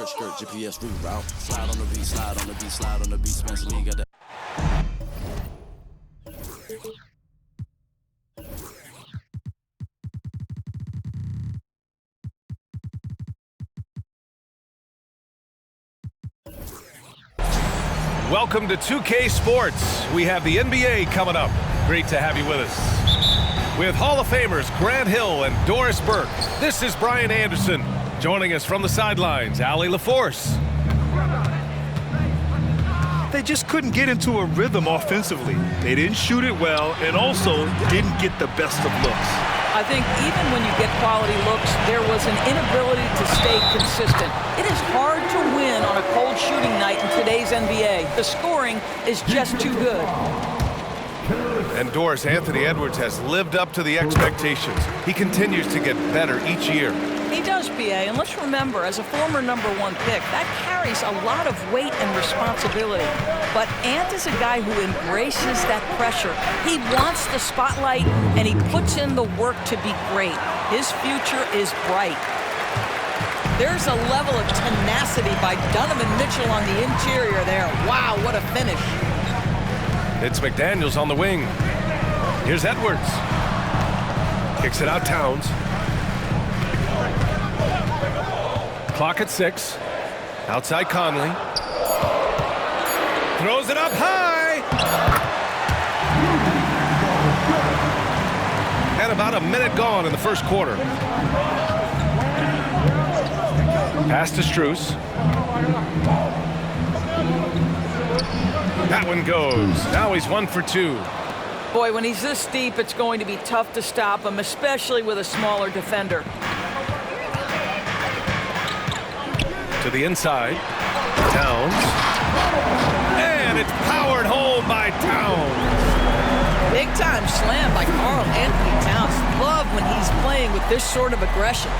skirt, GPS reroute. Slide on the beat, slide on the beat, slide on the beat. Spencer Lee got that. Welcome to 2K Sports. We have the NBA coming up. Great to have you with us. With Hall of Famers Grant Hill and Doris Burke, this is Brian Anderson. Joining us from the sidelines, Allie LaForce. They just couldn't get into a rhythm offensively. They didn't shoot it well and also didn't get the best of looks. I think even when you get quality looks, there was an inability to stay consistent. It is hard to win on a cold shooting night in today's NBA. The scoring is just too good. And Doris, Anthony Edwards has lived up to the expectations. He continues to get better each year. He does, BA, and let's remember, as a former #1 pick, that carries a lot of weight and responsibility. But Ant is a guy who embraces that pressure. He wants the spotlight, and he puts in the work to be great. His future is bright. There's a level of tenacity by Donovan Mitchell on the interior there. Wow, what a finish. It's McDaniels on the wing. Here's Edwards. Kicks it out, Towns. Clock at 6. Outside Conley. Throws it up high. And about a minute gone in the first quarter. Pass to Strus. That one goes. Now he's 1 for 2. Boy, when he's this deep, it's going to be tough to stop him, especially with a smaller defender. To the inside. Towns. And it's powered home by Towns. Big time slam by Karl Anthony Towns. Love when he's playing with this sort of aggression.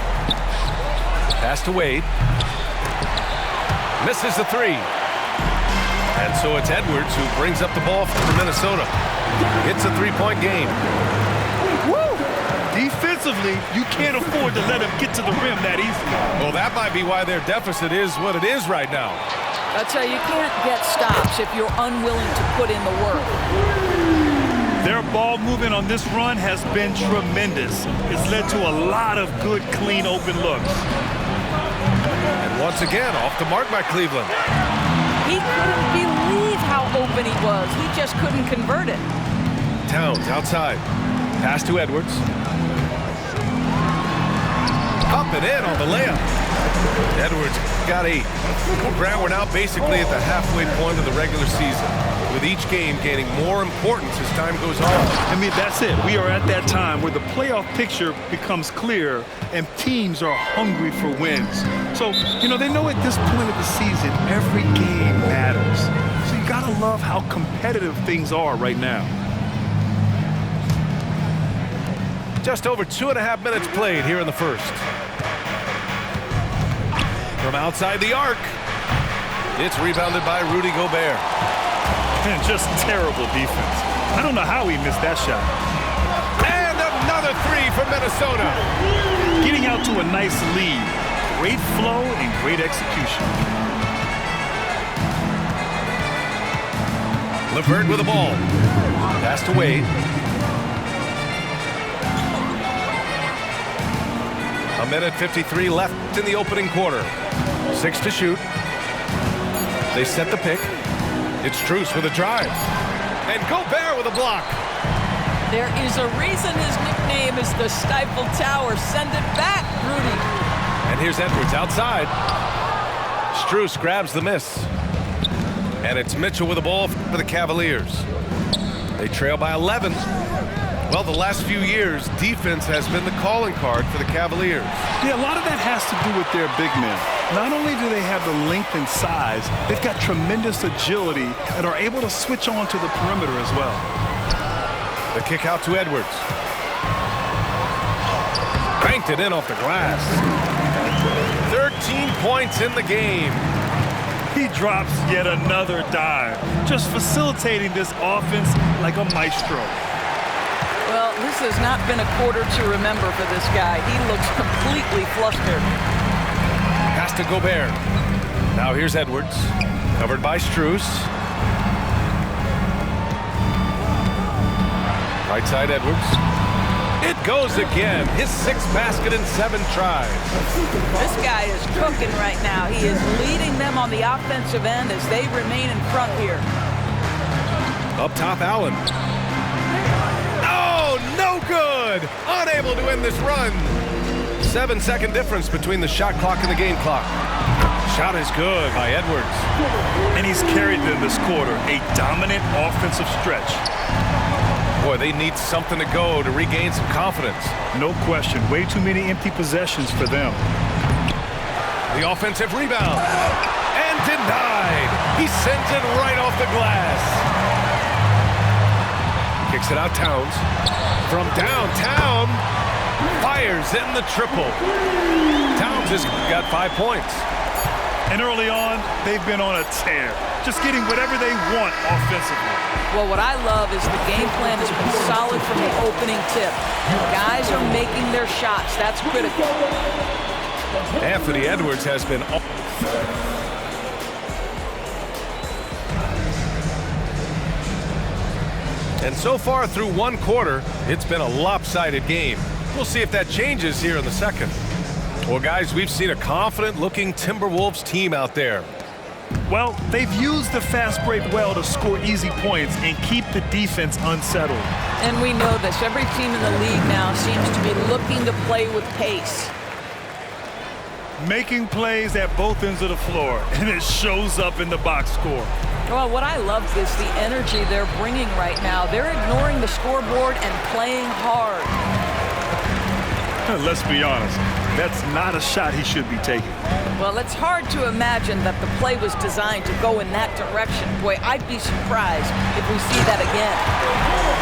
Pass to Wade. Misses the 3. And so it's Edwards who brings up the ball for Minnesota. It's a 3-point game. Woo! Defensively, you can't afford to let him get to the rim that easily. Well, that might be why their deficit is what it is right now. That's how you can't get stops if you're unwilling to put in the work. Their ball movement on this run has been tremendous. It's led to a lot of good, clean, open looks. And once again, off the mark by Cleveland. He couldn't believe how open he was. He just couldn't convert it. Towns outside. Pass to Edwards. Up and in on the layup. Edwards got 8. Well, Grant, we're now basically at the halfway point of the regular season, with each game gaining more importance as time goes on. I mean, that's it. We are at that time where the playoff picture becomes clear and teams are hungry for wins. So, you know, they know at this point of the season, every game matters. So you got to love how competitive things are right now. Just over 2.5 minutes played here in the first. From outside the arc, it's rebounded by Rudy Gobert. And just terrible defense. I don't know how he missed that shot. And another 3 for Minnesota. Getting out to a nice lead. Great flow and great execution. LeVert with the ball. Pass to Wade. A minute 53 left in the opening quarter. 6 to shoot. They set the pick. It's Strus with a drive. And Gobert with a block. There is a reason his nickname is the Stifle Tower. Send it back, Rudy. And here's Edwards outside. Strus grabs the miss. And it's Mitchell with the ball for the Cavaliers. They trail by 11. Well, the last few years, defense has been the calling card for the Cavaliers. Yeah, a lot of that has to do with their big men. Not only do they have the length and size, they've got tremendous agility and are able to switch on to the perimeter as well. The kick out to Edwards. Banked it in off the glass. 13 points in the game. He drops yet another dime, just facilitating this offense like a maestro. Well, this has not been a quarter to remember for this guy. He looks completely flustered. Pass to Gobert. Now here's Edwards, covered by Strus. Right side Edwards. It goes again. His 6th basket in 7 tries. This guy is cooking right now. He is leading them on the offensive end as they remain in front here. Up top, Allen. Oh, no good! Unable to end this run. 7-second difference between the shot clock and the game clock. Shot is good by Edwards. And he's carried them this quarter. A dominant offensive stretch. Boy, they need something to go to regain some confidence. No question. Way too many empty possessions for them. The offensive rebound. And denied. He sends it right off the glass. Kicks it out, Towns. From downtown. Fires in the triple. Towns has got 5 points. And early on, they've been on a tear. Just getting whatever they want offensively. Well, what I love is the game plan has been solid from the opening tip. Guys are making their shots. That's critical. Anthony Edwards has been... And so far through 1 quarter, it's been a lopsided game. We'll see if that changes here in the second. Well, guys, we've seen a confident-looking Timberwolves team out there. Well, they've used the fast break well to score easy points and keep the defense unsettled. And we know this. Every team in the league now seems to be looking to play with pace. Making plays at both ends of the floor, and it shows up in the box score. Well, what I love is the energy they're bringing right now. They're ignoring the scoreboard and playing hard. Let's be honest, that's not a shot he should be taking. Well, it's hard to imagine that the play was designed to go in that direction. Boy, I'd be surprised if we see that again.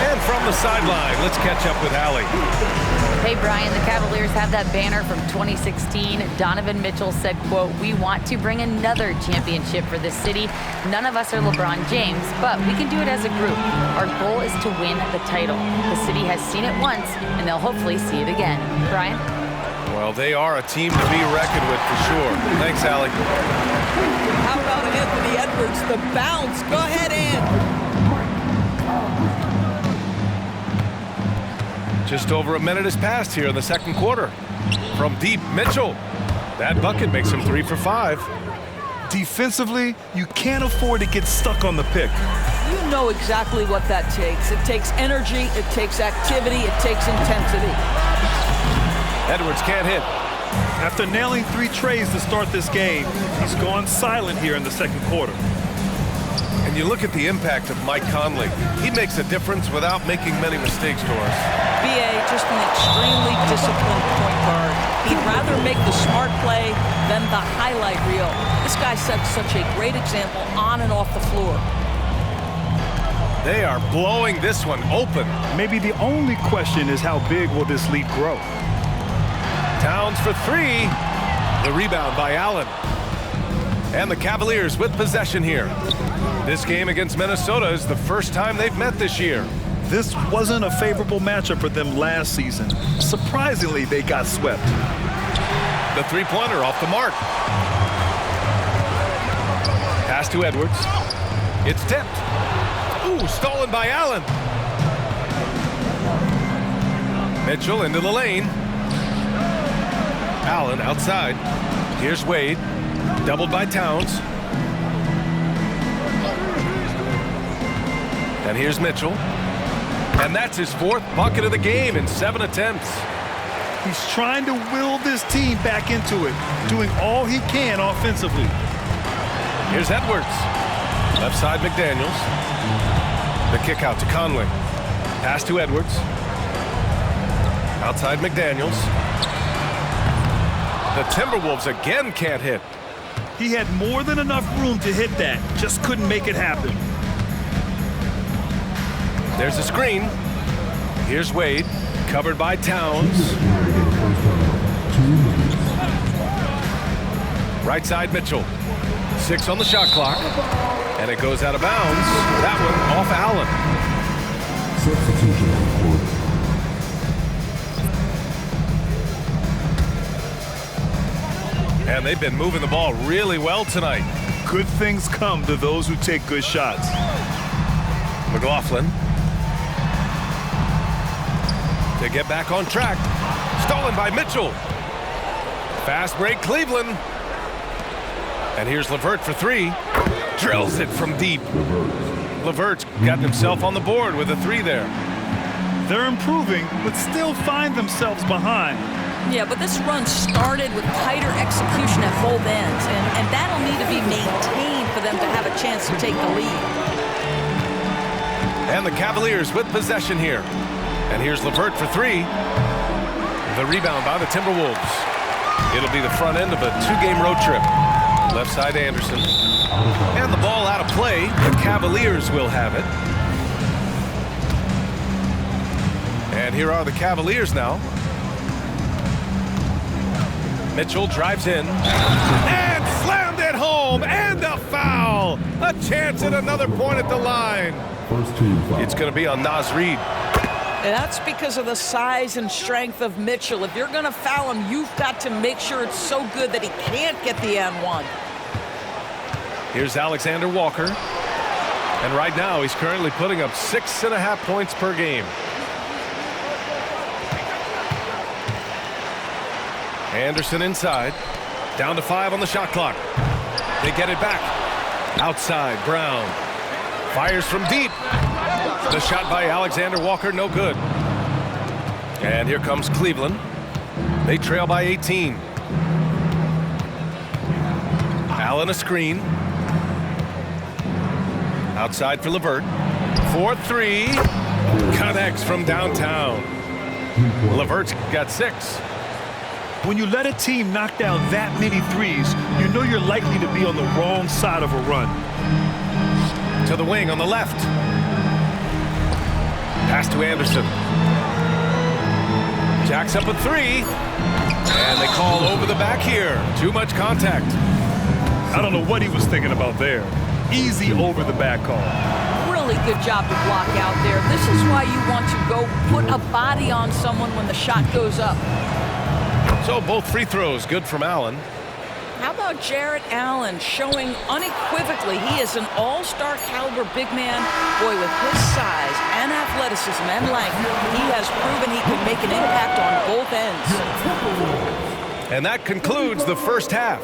And from the sideline, let's catch up with Allie. Hey, Brian, the Cavaliers have that banner from 2016. Donovan Mitchell said, quote, "We want to bring another championship for this city. None of us are LeBron James, but we can do it as a group. Our goal is to win the title. The city has seen it once, and they'll hopefully see it again." Brian? Well, they are a team to be reckoned with for sure. Thanks, Allie. How about Anthony Edwards, the bounce? Go ahead, Ant. Just over a minute has passed here in the second quarter. From deep, Mitchell. That bucket makes him 3 for 5. Defensively, you can't afford to get stuck on the pick. You know exactly what that takes. It takes energy, it takes activity, it takes intensity. Edwards can't hit. After nailing 3 trays to start this game, he's gone silent here in the second quarter. And you look at the impact of Mike Conley. He makes a difference without making many mistakes, Doris. B.A. just an extremely disciplined point guard. He'd rather make the smart play than the highlight reel. This guy sets such a great example on and off the floor. They are blowing this one open. Maybe the only question is how big will this lead grow? Towns for 3. The rebound by Allen. And the Cavaliers with possession here. This game against Minnesota is the first time they've met this year. This wasn't a favorable matchup for them last season. Surprisingly, they got swept. The three-pointer off the mark. Pass to Edwards. It's tipped. Ooh, stolen by Allen. Mitchell into the lane. Allen outside. Here's Wade. Doubled by Towns. And here's Mitchell. And that's his 4th bucket of the game in 7 attempts. He's trying to will this team back into it, doing all he can offensively. Here's Edwards. Left side McDaniels. The kick out to Conley. Pass to Edwards. Outside McDaniels. The Timberwolves again can't hit. He had more than enough room to hit that, just couldn't make it happen. There's a screen. Here's Wade, covered by Towns. Right side Mitchell. 6 on the shot clock. And it goes out of bounds. That one off Allen. Substitution on court. And they've been moving the ball really well tonight. Good things come to those who take good shots. McLaughlin to get back on track. Stolen by Mitchell. Fast break, Cleveland. And here's LeVert for three. Drills it from deep. LeVert's got himself on the board with a three there. They're improving, but still find themselves behind. Yeah, but this run started with tighter execution at both ends, and that'll need to be maintained for them to have a chance to take the lead. And the Cavaliers with possession here. And here's LeVert for three. The rebound by the Timberwolves. It'll be the front end of a two-game road trip. Left side Anderson. And the ball out of play. The Cavaliers will have it. And here are the Cavaliers now. Mitchell drives in. And slammed it home. And a foul. A chance at another point at the line. First team foul. It's going to be on Naz Reid. And that's because of the size and strength of Mitchell. If you're going to foul him, you've got to make sure it's so good that he can't get the N1. Here's Alexander Walker. And right now, he's currently putting up 6.5 points per game. Anderson inside. Down to 5 on the shot clock. They get it back. Outside, Brown. Fires from deep. The shot by Alexander Walker, no good. And here comes Cleveland. They trail by 18. Allen a screen. Outside for LeVert. 4-3. Connects from downtown. LeVert's got 6. When you let a team knock down that many threes, you know you're likely to be on the wrong side of a run. To the wing on the left. Pass to Anderson. Jacks up a 3. And they call over the back here. Too much contact. I don't know what he was thinking about there. Easy over the back call. Really good job to block out there. This is why you want to go put a body on someone when the shot goes up. So both free throws good from Allen. How about Jarrett Allen showing unequivocally he is an all-star caliber big man. Boy, with his size and athleticism and length, he has proven he can make an impact on both ends. And that concludes the first half.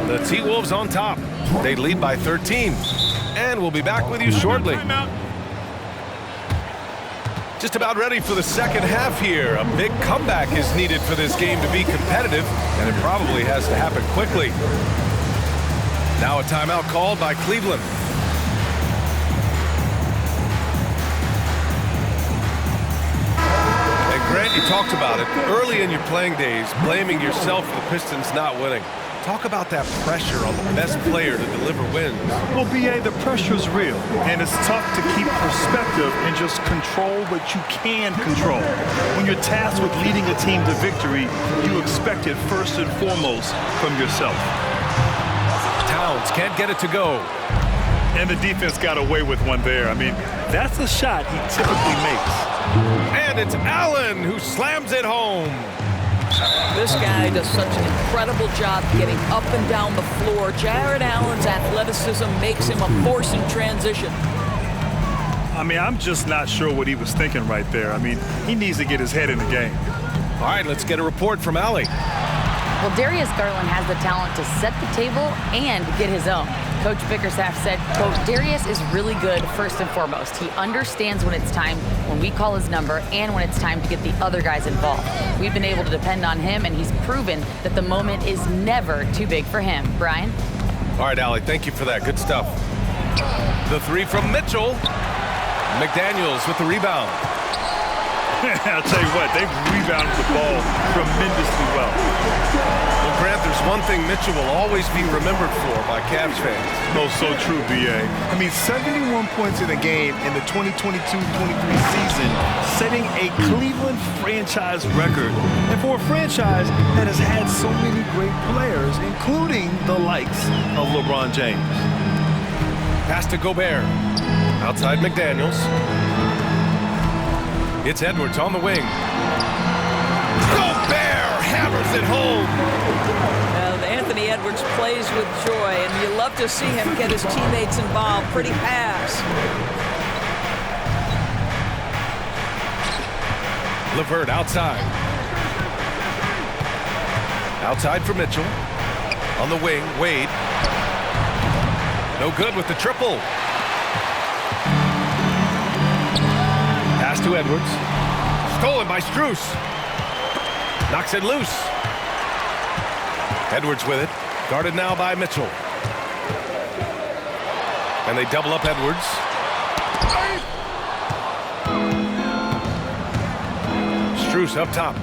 The T-Wolves on top. They lead by 13. And we'll be back with you shortly. Just about ready for the second half here. A big comeback is needed for this game to be competitive, and it probably has to happen quickly. Now a timeout called by Cleveland. And Grant, you talked about it early in your playing days, blaming yourself for the Pistons not winning. Talk about that pressure on the best player to deliver wins. Well, B.A., the pressure's real, and it's tough to keep perspective and just control what you can control. When you're tasked with leading a team to victory, you expect it first and foremost from yourself. Towns can't get it to go. And the defense got away with one there. I mean, that's a shot he typically makes. And it's Allen who slams it home. This guy does such an incredible job getting up and down the floor. Jarrett Allen's athleticism makes him a force in transition. I mean, I'm just not sure what he was thinking right there. I mean, he needs to get his head in the game. All right, let's get a report from Allie. Well, Darius Garland has the talent to set the table and get his own. Coach Bickerstaff said, quote, Darius is really good first and foremost. He understands when it's time, when we call his number, and when it's time to get the other guys involved. We've been able to depend on him, and he's proven that the moment is never too big for him. Brian? All right, Allie, thank you for that. Good stuff. The 3 from Mitchell. McDaniels with the rebound. I'll tell you what, they've rebounded the ball tremendously well. Well, Grant, there's one thing Mitchell will always be remembered for by Cavs fans. No, so true, B.A. I mean, 71 points in a game in the 2022-23 season, setting a Cleveland franchise record. And for a franchise that has had so many great players, including the likes of LeBron James. Pass to Gobert. Outside McDaniels. It's Edwards on the wing. Gobert hammers it home. The Anthony Edwards plays with joy, and you love to see him get his teammates involved. Pretty pass. LeVert outside. Outside for Mitchell. On the wing, Wade. No good with the triple. Pass to Edwards. Stolen by Strus. Knocks it loose. Edwards with it. Guarded now by Mitchell. And they double up Edwards. Strus up top.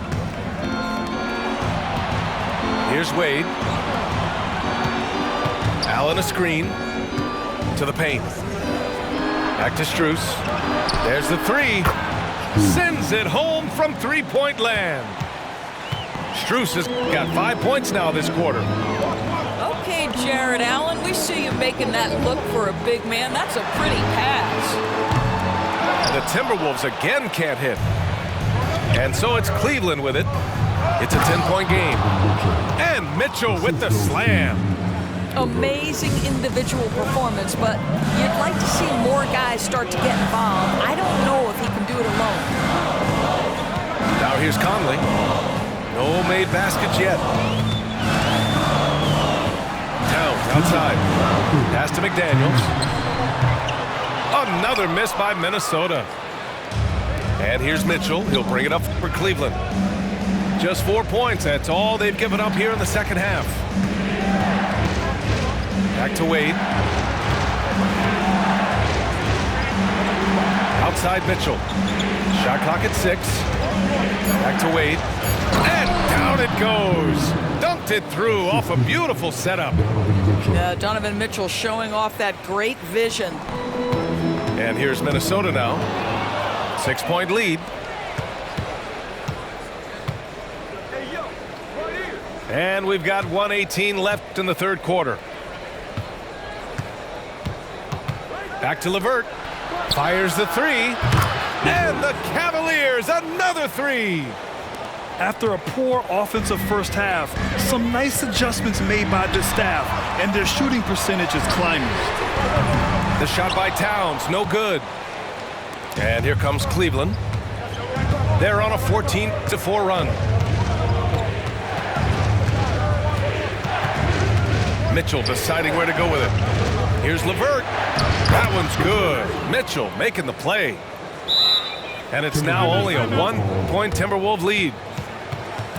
Here's Wade. Allen a screen. To the paint. Back to Strus. There's the three. Sends it home from three-point land. Strus has got 5 points now this quarter. Okay, Jared Allen, we see you making that look for a big man. That's a pretty pass. The Timberwolves again can't hit. And so it's Cleveland with it. It's a 10-point game. And Mitchell with the slam. Amazing individual performance, but you'd like to see more guys start to get involved. I don't know if he can do it alone. Now here's Conley. No made baskets yet. Towns outside. Pass to McDaniels. Another miss by Minnesota. And here's Mitchell. He'll bring it up for Cleveland. Just 4 points. That's all they've given up here in the second half. Back to Wade. Outside Mitchell. Shot clock at 6. Back to Wade. And down it goes. Dunked it through off a beautiful setup. Donovan Mitchell showing off that great vision. And here's Minnesota now. 6-point lead. And we've got 1:18 left in the third quarter. Back to LeVert. Fires the three. And the Cavaliers, another three. After a poor offensive first half, some nice adjustments made by the staff, and their shooting percentage is climbing. The shot by Towns, no good. And here comes Cleveland. They're on a 14-4 run. Mitchell deciding where to go with it. Here's LeVert. That one's good. Mitchell making the play. And it's now only a 1-point Timberwolves lead.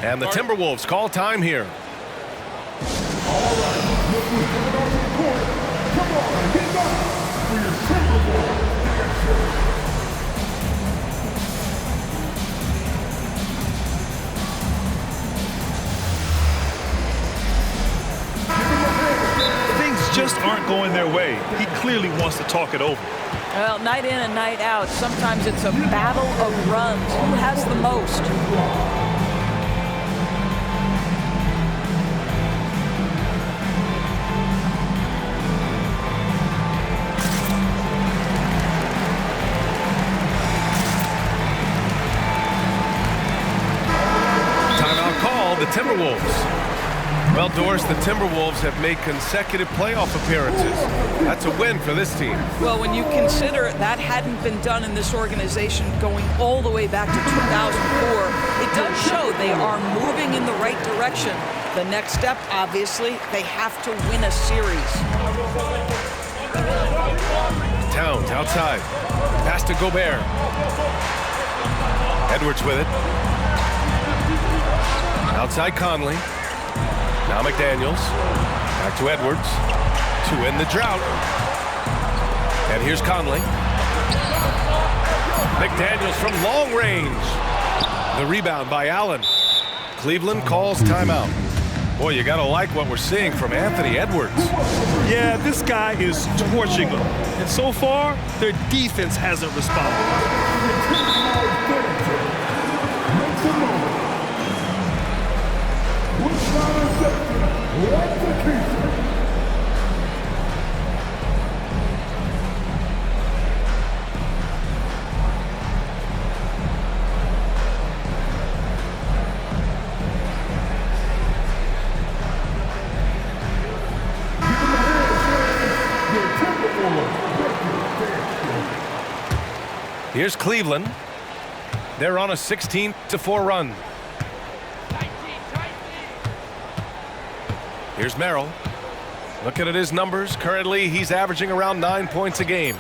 And the Timberwolves call time here. Just aren't going their way. He clearly wants to talk it over. Well, night in and night out, sometimes it's a battle of runs. Who has the most? Timeout call, the Timberwolves. Well, Doris, the Timberwolves have made consecutive playoff appearances. That's a win for this team. Well, when you consider that hadn't been done in this organization going all the way back to 2004, it does show they are moving in the right direction. The next step, obviously, they have to win a series. Towns outside. Pass to Gobert. Edwards with it. Outside Conley. Now McDaniels. Back to Edwards. To end the drought. And here's Conley. McDaniels from long range. The rebound by Allen. Cleveland calls timeout. Boy, you gotta like what we're seeing from Anthony Edwards. Yeah, this guy is torching them. And so far, their defense hasn't responded. Here's Cleveland. They're on a 16-4 run. Here's Merrill. Looking at his numbers, currently he's averaging around 9 points a game.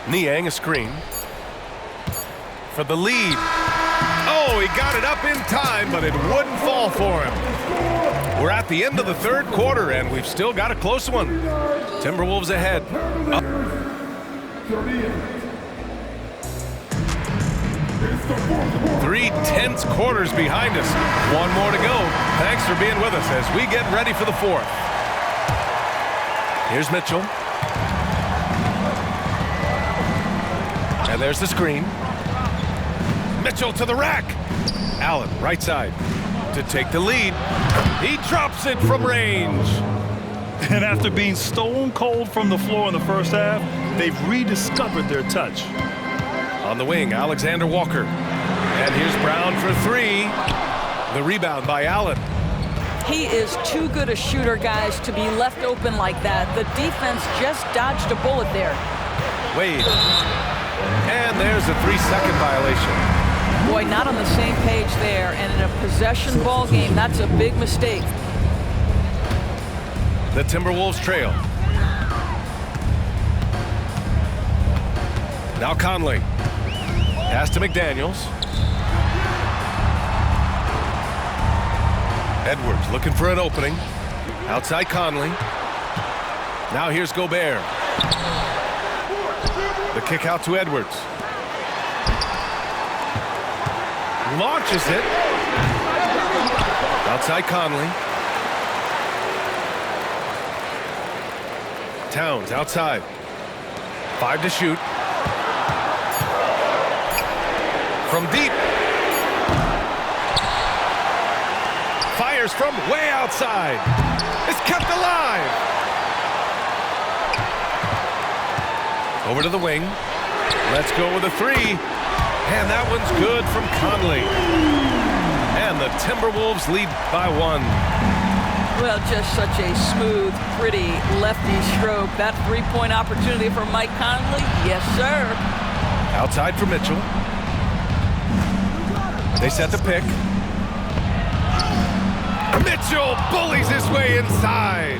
Niang a screen. For the lead. Oh, he got it up in time, but it wouldn't fall for him. We're at the end of the third quarter, and we've still got a close one. Timberwolves ahead. 3 tense quarters behind us. One more to go. Thanks for being with us as we get ready for the fourth. Here's Mitchell. And there's the screen. Mitchell to the rack. Allen, right side, to take the lead. He drops it from range. And after being stone cold from the floor in the first half, they've rediscovered their touch. On the wing, Alexander Walker. And here's Brown for 3. The rebound by Allen. He is too good a shooter, guys, to be left open like that. The defense just dodged a bullet there. Wade. And there's a 3-second violation. Boy, not on the same page there. And in a possession ball game, that's a big mistake. The Timberwolves trail. Now Conley. Pass to McDaniels. Edwards looking for an opening. Outside Conley. Now here's Gobert. The kick out to Edwards. Launches it. Outside Conley. Towns outside. 5 to shoot. From deep. Fires from way outside. It's kept alive. Over to the wing. Let's go with a 3. And that one's good from Conley. And the Timberwolves lead by 1. Well, just such a smooth, pretty lefty stroke. That three-point opportunity for Mike Conley. Yes, sir. Outside for Mitchell. They set the pick. Mitchell bullies his way inside.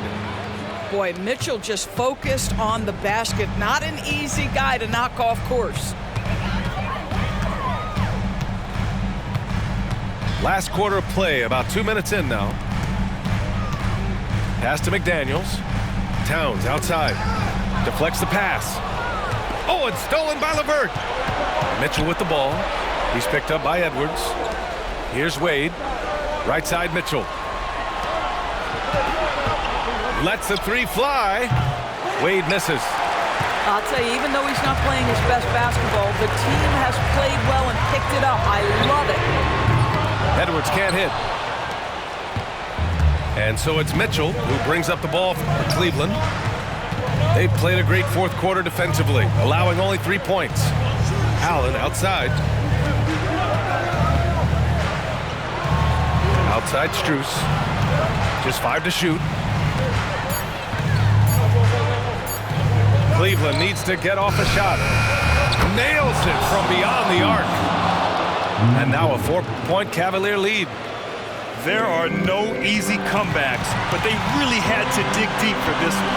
Boy, Mitchell just focused on the basket. Not an easy guy to knock off course. Last quarter of play, about 2 minutes in now. Pass to McDaniels. Towns outside. Deflects the pass. Oh, it's stolen by LeVert. Mitchell with the ball. He's picked up by Edwards. Here's Wade. Right side Mitchell. Lets the 3 fly. Wade misses. I'll tell you, even though he's not playing his best basketball, the team has played well and picked it up. I love it. Edwards can't hit. And so it's Mitchell who brings up the ball for Cleveland. They've played a great fourth quarter defensively, allowing only 3 points. Allen outside. Outside Strus. Just 5 to shoot. Cleveland needs to get off a shot. Nails it from beyond the arc. And now a 4-point Cavalier lead. There are no easy comebacks, but they really had to dig deep for this one.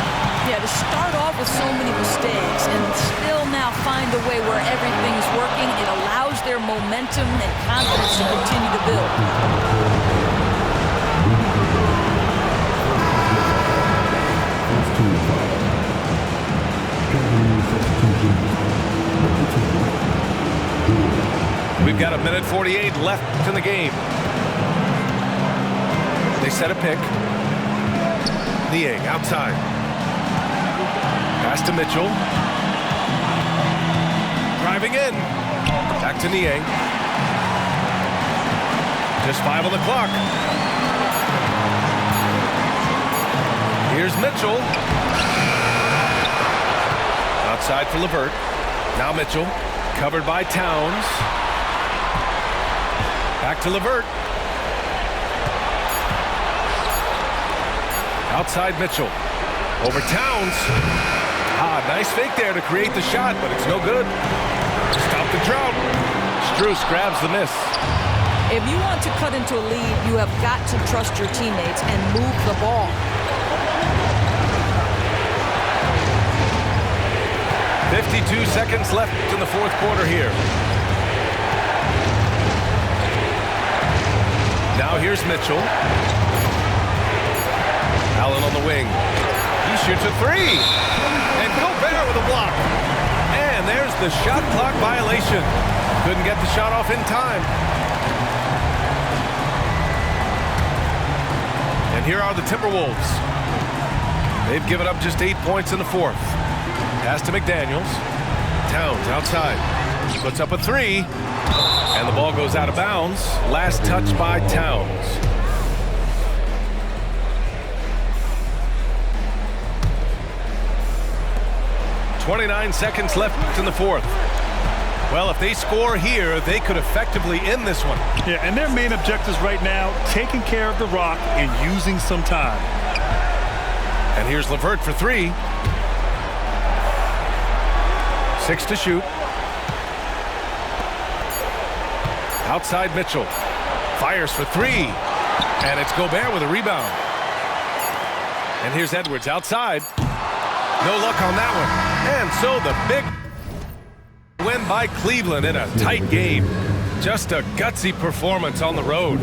Yeah, to start off with so many mistakes and still now find a way where everything's working, it allows their momentum and confidence to continue to build. We've got 1:48 left in the game. They set a pick. Niang outside. Pass to Mitchell. Driving in. Back to Niang. Just 5 on the clock. Here's Mitchell. Outside for LeVert. Now Mitchell. Covered by Towns. Back to LeVert. Outside Mitchell. Over Towns. Nice fake there to create the shot, but it's no good. Stop the drought. Strus grabs the miss. If you want to cut into a lead, you have got to trust your teammates and move the ball. .52 seconds left in the fourth quarter here. Now here's Mitchell. Allen on the wing. He shoots a three. And Gobert with a block. And there's the shot clock violation. Couldn't get the shot off in time. And here are the Timberwolves. They've given up just 8 points in the fourth. Pass to McDaniels. Towns outside. Puts up a three. And the ball goes out of bounds. Last touch by Towns. .29 seconds left in the fourth. Well, if they score here, they could effectively end this one. Yeah, and their main objectives right now, taking care of the rock and using some time. And here's LeVert for three. 6 to shoot. Outside Mitchell. Fires for three. And it's Gobert with a rebound. And here's Edwards outside. No luck on that one. And so the big win by Cleveland in a tight game. Just a gutsy performance on the road.